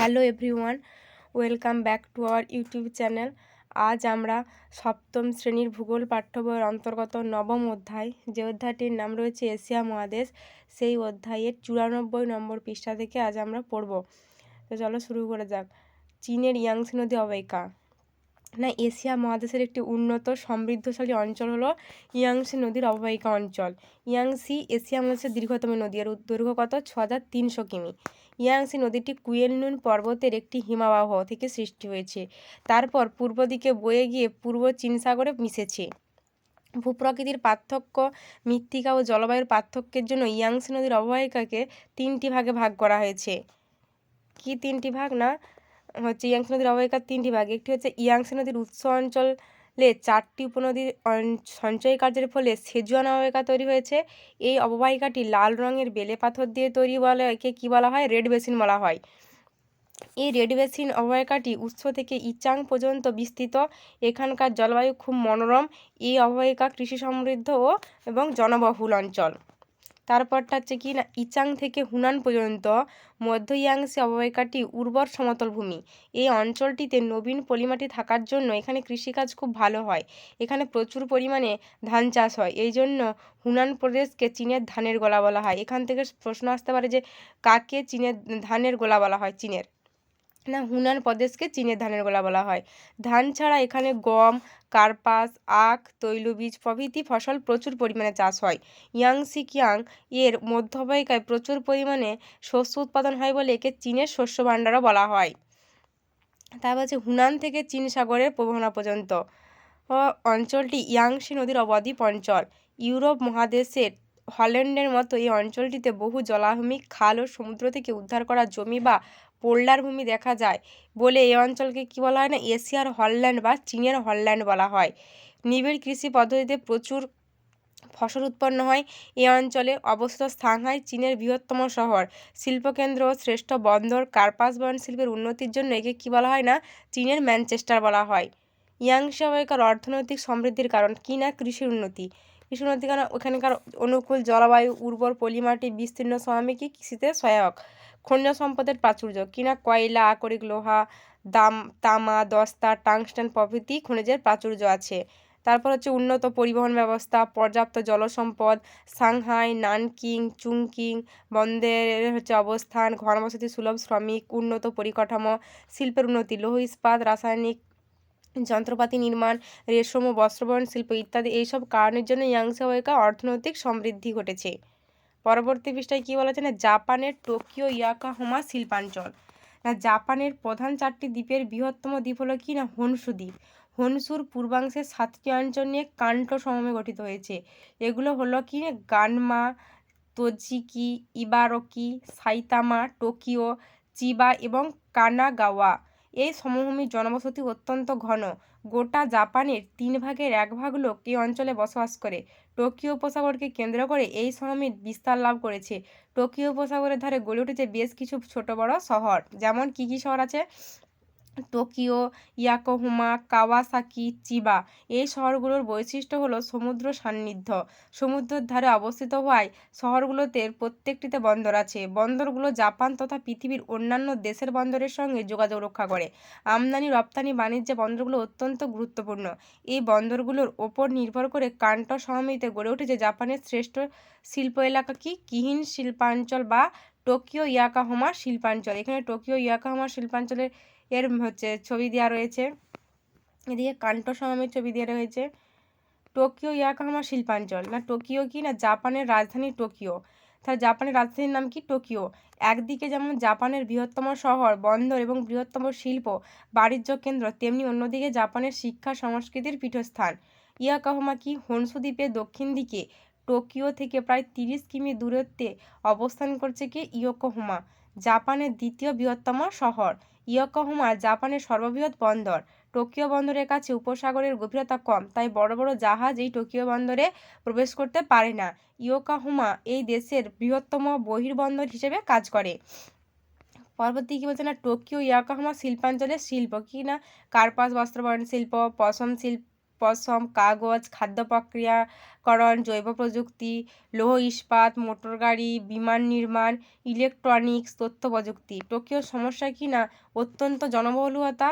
Hello everyone, welcome back to our YouTube channel. আজ আমরা সপ্তম শ্রেণীর ভূগোল পাঠ্য বইয়ের অন্তর্গত নবম অধ্যায়, যে অধ্যায়টির নাম রয়েছে এশিয়া মহাদেশ, সেই অধ্যায়ের 94 নম্বর পৃষ্ঠা থেকে আজ আমরা পড়ব। তো চলো শুরু করে যাক। চীনের ইয়াংসি নদী অববাহিকা। এশিয়া মহাদেশের একটি উন্নত সমৃদ্ধশালী অঞ্চল হলো ইয়াংসি নদীর অববাহিকা অঞ্চল। ইয়াংসি এশিয়া মহাদেশের দীর্ঘতম নদী, এর দৈর্ঘ্য কত? 6300 কিমি। ইয়াংসি নদীটি কুয়েনলুন পর্বতের একটি হিমবাহ থেকে সৃষ্টি হয়েছে, তারপর পূর্ব দিকে বয়ে গিয়ে পূর্ব চীন সাগরে মিশেছে। ভূপ্রকৃতির পার্থক্য, মৃত্তিকা ও জলবায়ুর পার্থক্যের জন্য ইয়াংসি নদীর অববাহিকাকে 3টি ভাগে ভাগ করা হয়েছে। কি 3টি ভাগ? ইয়াংসি নদীর অববাহিকার 3টি ভাগ। একটি হচ্ছে ইয়াংসি নদীর উৎস অঞ্চলে 4টি উপনদীর সঞ্চয় কার্যের ফলে সেজুয়ান অববাহিকা তৈরি হয়েছে। এই অববাহিকাটি লাল রঙের বেলে পাথর দিয়ে তৈরি বলে একে কী বলা হয়? রেড বেসিন বলা হয়। এই রেড বেসিন অববাহিকাটি উৎস থেকে ইচাং পর্যন্ত বিস্তৃত। এখানকার জলবায়ু খুব মনোরম। এই অববাহিকা কৃষি সমৃদ্ধ এবং জনবহুল অঞ্চল। তারপরটা হচ্ছে কি না, ইচাং থেকে হুনান পর্যন্ত মধ্য ইয়াংসি অববাহিকাটি উর্বর সমতল ভূমি। এই অঞ্চলটিতে নবীন পলিমাটি থাকার জন্য এখানে কৃষিকাজ খুব ভালো হয়। এখানে প্রচুর পরিমাণে ধান চাষ হয়, এই জন্য হুনান প্রদেশকে চীনের ধানের গোলা বলা হয়। এখান থেকে প্রশ্ন আসতে পারে যে কাকে চীনের ধানের গোলা বলা হয়? হুনান প্রদেশকে চীনের ধানের গোলা বলা হয়। ধান ছাড়া এখানে গম, কার্পাস, আখ, তৈলবীজ প্রভৃতি ফসল প্রচুর পরিমাণে চাষ হয়। ইয়াংসি কিয়াং এর মধ্য অববাহিকায় প্রচুর পরিমাণে শস্য উৎপাদন হয় বলে একে চীনের শস্য ভাণ্ডারও বলা হয়। তারপর হচ্ছে হুনান থেকে চীন সাগরের প্রবাহনা পর্যন্ত অঞ্চলটি ইয়াংসি নদীর অবদ্বীপ অঞ্চল। ইউরোপ মহাদেশের হল্যান্ডের মতো এই অঞ্চলটিতে বহু জলাভূমি, খাল ও সমুদ্র থেকে উদ্ধার করা জমি বা পোল্ডার ভূমি দেখা যায় বলে এই অঞ্চলকে কী বলা হয়? এশিয়ার হল্যান্ড বা চীনের হল্যান্ড বলা হয়। নিবিড় কৃষি পদ্ধতিতে প্রচুর ফসল উৎপন্ন হয়। এই অঞ্চলে অবস্থিত সাংহাই চীনের বৃহত্তম শহর, শিল্পকেন্দ্র ও শ্রেষ্ঠ বন্দর। কার্পাস বয়ন শিল্পের উন্নতির জন্য একে কী বলা হয়? চীনের ম্যানচেস্টার বলা হয়। ইয়াংসি অববাহিকার অর্থনৈতিক সমৃদ্ধির কারণ কি? কৃষির উন্নতি। কৃষি উন্নতি কারণ ওখানকার অনুকূল জলবায়ু, উর্বর পলিমাটি, বিস্তীর্ণ সমভূমি কৃষিতে সহায়ক। খনিজ সম্পদের প্রাচুর্য কয়লা, আকরিক লোহা, তামা, দস্তা, টাংস্টেন প্রভৃতি খনিজের প্রাচুর্য আছে। তারপর হচ্ছে উন্নত পরিবহন ব্যবস্থা, পর্যাপ্ত জলসম্পদ। সাংহাই, নানকিং, চুংকিং বন্দরের অবস্থান, ঘনবসতি, সুলভ শ্রমিক, উন্নত পরিকাঠামো, শিল্পের উন্নতি, লৌহ ইস্পাত, রাসায়নিক যন্ত্রপাতি নির্মাণ, রেশম ও বস্ত্রবয়ন শিল্প ইত্যাদি এইসব কারণের জন্য ইয়াংসি অববাহিকা অর্থনৈতিক সমৃদ্ধি ঘটেছে। পরবর্তী পৃষ্ঠায় কী বলা আছে? জাপানের টোকিও ইয়াকাহামা শিল্পাঞ্চল। জাপানের প্রধান 4টি দ্বীপের বৃহত্তম দ্বীপ হলো কি? হনশু দ্বীপ। হনশুর পূর্বাংশের 7টি অঞ্চল নিয়ে কান্টো সমভূমি গঠিত হয়েছে। এগুলো হলো কি? গানমা, তোজিকি, ইবারকি, সাইতামা, টোকিও, চিবা এবং কানাগাওয়া। এই সমভূমির জনবসতি অত্যন্ত ঘন। গোটা জাপানের 3 ভাগের 1 ভাগ লোক এই অঞ্চলে বসবাস করে। টোকিও উপসাগরকে কেন্দ্র করে এই সমভূমি বিস্তার লাভ করেছে। টোকিও উপসাগরের ধারে গড়ে উঠেছে বেশ কিছু ছোট বড় শহর। যেমন কী কী শহর আছে? Tokyo, Yokohama, Kawasaki, Chiba. এই শহরগুলোর বৈশিষ্ট্য হলো সমুদ্র সান্নিধ্য। সমুদ্রের ধারে অবস্থিত হওয়ায় শহরগুলোতে প্রত্যেকটিতে বন্দর আছে। বন্দরগুলো জাপান তথা পৃথিবীর অন্যান্য দেশের বন্দরের সঙ্গে যোগাযোগ রক্ষা করে। আমদানি রপ্তানি বাণিজ্যে বন্দরগুলো অত্যন্ত গুরুত্বপূর্ণ। এই বন্দরগুলোর ওপর নির্ভর করে কান্টো সমভূমিতে গড়ে উঠেছে জাপানের শ্রেষ্ঠ শিল্প এলাকা কি? কিহিন শিল্পাঞ্চল বা টোকিও ইয়াকাহামা শিল্পাঞ্চল। এখানে টোকিও ইয়াকাহামা শিল্পাঞ্চলের ছবি দেওয়া রয়েছে। এদিকে কান্টো সমভূমির ছবি দেওয়া রয়েছে। টোকিও ইয়াকাহামা শিল্পাঞ্চল। টোকিও কি? জাপানের রাজধানী টোকিও। তাহলে জাপানের রাজধানীর নাম কি? টোকিও। একদিকে যেমন জাপানের বৃহত্তম শহর, বন্দর এবং বৃহত্তম শিল্প বাণিজ্য কেন্দ্র, তেমনি অন্যদিকে জাপানের শিক্ষা সংস্কৃতির পীঠস্থান। ইয়াকাহামা কি? হনশু দ্বীপের দক্ষিণ দিকে টোকিও থেকে প্রায় 30 কিমি দূরত্বে অবস্থান করছে কি? ইয়োকোহামা, জাপানের দ্বিতীয় বৃহত্তম শহর। ইয়োকোহামা জাপানের সর্ববৃহৎ বন্দর। টোকিও বন্দরের কাছে উপসাগরের গভীরতা কম, তাই বড় বড় জাহাজ এই টোকিও বন্দরে প্রবেশ করতে পারে না। ইয়োকোহামা এই দেশের বৃহত্তম বহির্বন্দর হিসেবে কাজ করে। পরবর্তী কী বলছে? টোকিও ইয়াকাহামা শিল্পাঞ্চলের শিল্প কি? কার্পাস বস্ত্র বয়ন শিল্প, পশম শিল্প, পশম, কাগজ, খাদ্য প্রক্রিয়াকরণ, জৈব প্রযুক্তি, লৌহ ইস্পাত, মোটর গাড়ি, বিমান নির্মাণ, ইলেকট্রনিক্স, তথ্য প্রযুক্তি। টোকিওর সমস্যা কি না অত্যন্ত জনবহুলতা,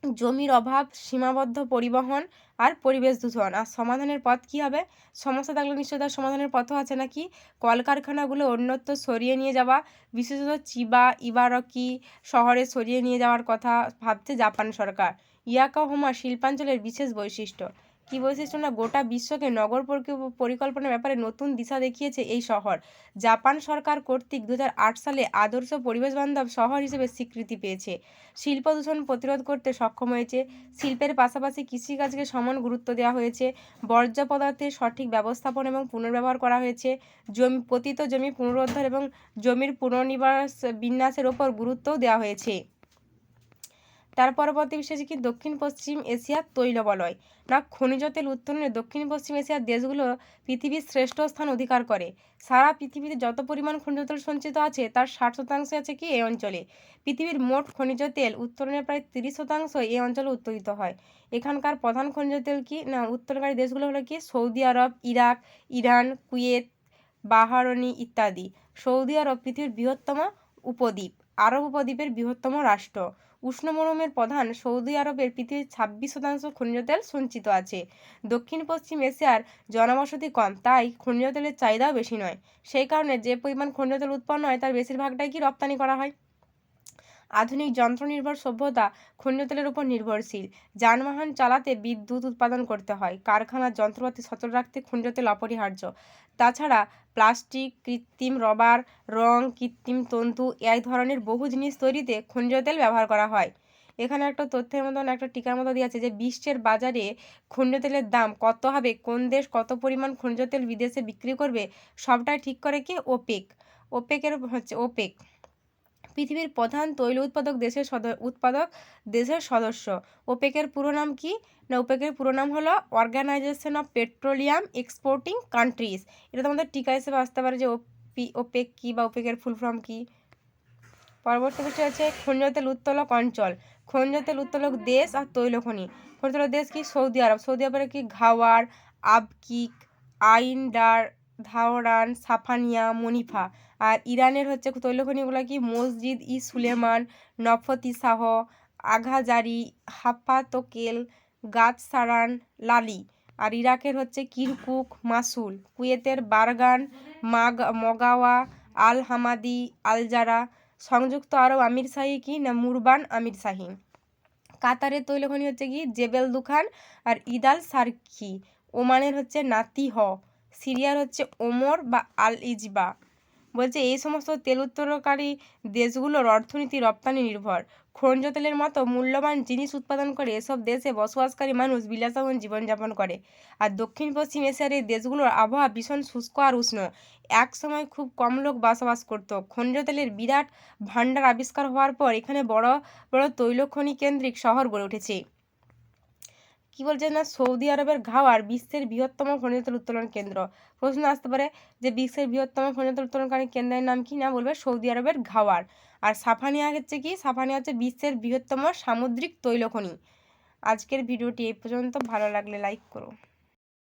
জমির অভাব, সীমাবদ্ধ পরিবহন আর পরিবেশ দূষণ। আর সমাধানের পথ কী হবে? সমস্যা থাকলে নিশ্চয়ই তার সমাধানের পথও আছে নাকি? কলকারখানাগুলো অন্যত্র সরিয়ে নিয়ে যাওয়া, বিশেষত চিবা ইবারাকি শহরে সরিয়ে নিয়ে যাওয়ার কথা ভাবছে জাপান সরকার। ইয়াকাহোমা শিল্পাঞ্চলের বিশেষ বৈশিষ্ট্য কী বৈশিষ্ট্য না গোটা বিশ্বকে নগর পরিকল্পনার ব্যাপারে নতুন দিশা দেখিয়েছে এই শহর। জাপান সরকার কর্তৃক 2008 সালে আদর্শ পরিবেশ বান্ধব শহর হিসেবে স্বীকৃতি পেয়েছে। শিল্প দূষণ প্রতিরোধ করতে সক্ষম হয়েছে। শিল্পের পাশাপাশি কৃষিকাজকে সমান গুরুত্ব দেওয়া হয়েছে। বর্জ্য পদার্থের সঠিক ব্যবস্থাপনা এবং পুনর্ব্যবহার করা হয়েছে। পতিত জমি পুনরুদ্ধার এবং জমির বিন্যাসের ওপর গুরুত্বও দেওয়া হয়েছে। তার পরবর্তী বিষয় কি দক্ষিণ পশ্চিম এশিয়ার তৈল বলয় না খনিজ তেল উত্তোলনে দক্ষিণ পশ্চিম এশিয়ার দেশগুলো পৃথিবীর শ্রেষ্ঠ স্থান অধিকার করে। সারা পৃথিবীতে যত পরিমাণ খনিজ তেল সঞ্চিত আছে তার 60% আছে কি এই অঞ্চলে। পৃথিবীর মোট খনিজ তেল উত্তোলনের প্রায় 30% এই অঞ্চলে উত্তোলিত হয়। এখানকার প্রধান খনিজ তেল কি না উত্তোলনকারী দেশগুলো হলো কি সৌদি আরব, ইরাক, ইরান, কুয়েত, বাহারানি ইত্যাদি। সৌদি আরব পৃথিবীর বৃহত্তম উপদ্বীপ, আরব উপদ্বীপের বৃহত্তম রাষ্ট্র। উষ্ণ মরুভূমির প্রধান সৌদি আরবের পৃথিবীর 26% খনিজ তেল সঞ্চিত আছে। দক্ষিণ পশ্চিম এশিয়ার জনবসতি কম, তাই খনিজ তেলের চাহিদাও বেশি নয়। সেই কারণে যে পরিমাণ খনিজ তেল উৎপন্ন হয় তার বেশিরভাগটাই কি রপ্তানি করা হয়। আধুনিক যন্ত্রনির্ভর সভ্যতা খনিজ তেলের উপর নির্ভরশীল। যানবাহন চালাতে বিদ্যুৎ উৎপাদন করতে হয়। কারখানার যন্ত্রপাতি সচল রাখতে খনিজ তেল অপরিহার্য। তাছাড়া প্লাস্টিক, কৃত্রিম রবার, রং, কৃত্রিম তন্তু এই ধরনের বহু জিনিস তৈরিতে খনিজ তেল ব্যবহার করা হয়। এখানে একটা তথ্যের মতন একটা টিকার মতো দেওয়া আছে যে বিশ্বের বাজারে খনিজ তেলের দাম কত হবে, কোন দেশ কত পরিমাণ খনিজ তেল বিদেশে বিক্রি করবে, সবটাই ঠিক করে কি ওপেক। ওপেক পৃথিবীর প্রধান তৈল উৎপাদক দেশের সদস্য। ওপেকের পুরো নাম কি না ওপেকের পুরো নাম হলো organisation of petroleum exporting countries. এটা তোমাদের টিকা হিসেবে আসতে পারে যে ওপেক কি বা ওপেকের ফুল ফর্ম কি। পরবর্তী বিষয় আছে খনিজ তেল উত্তোলক অঞ্চল। খনিজ তেল উত্তোলক দেশ আর তৈল খনি উত্তোলক দেশ কি সৌদি আরব। সৌদি আরবের কি ঘাওয়ার, আবকিক, আইনডার, ধাওরান, সাফানিয়া, মনিফা। আর ইরানের হচ্ছে তৈলখনিগুলো কি মসজিদ ই সুলেমান, নফতিসাহ, আঘাজারি, হাফাতোকেল, গাতসারান, লালি। আর ইরাকের হচ্ছে কিরকুক, মাসুল। কুয়েতের বারগান, মগাওয়া, আল হামাদি, আলজারা। সংযুক্ত আরব আমিরশাহী কি না মুরবান আমিরশাহী। কাতারের তৈলখনি হচ্ছে কি জেবেল দুখান আর ইদাল সারকি। ওমানের হচ্ছে নাতিহ। সিরিয়ার হচ্ছে ওমর বা আল ইজবা। বলছে এই সমস্ত তেল উত্তোলনকারী দেশগুলোর অর্থনীতি রপ্তানি নির্ভর। খনিজ তেলের মতো মূল্যবান জিনিস উৎপাদন করে এসব দেশে বসবাসকারী মানুষ বিলাসবহুল জীবনযাপন করে। আর দক্ষিণ পশ্চিম এশিয়ার এই দেশগুলোর আবহাওয়া ভীষণ শুষ্ক আর উষ্ণ। এক সময় খুব কম লোক বসবাস করত। খনিজ তেলের বিরাট ভাণ্ডার আবিষ্কার হওয়ার পর এখানে বড় বড় তৈল খনি কেন্দ্রিক শহর গড়ে উঠেছে। কি বলছে না সৌদি আরবের ঘাওয়ার বিশ্বের বৃহত্তম খনিজ তেল উত্তোলন কেন্দ্র। প্রশ্ন আসতে পারে যে বিশ্বের বৃহত্তম খনিজ তেল উত্তোলনকারী কেন্দ্রের নাম কি না বলবে সৌদি আরবের ঘাওয়ার। আর সাফানিয়া হচ্ছে কি সাফানিয়া হচ্ছে বিশ্বের বৃহত্তম সামুদ্রিক তৈল খনি। আজকের ভিডিওটি এই পর্যন্ত, ভালো লাগলে লাইক করো।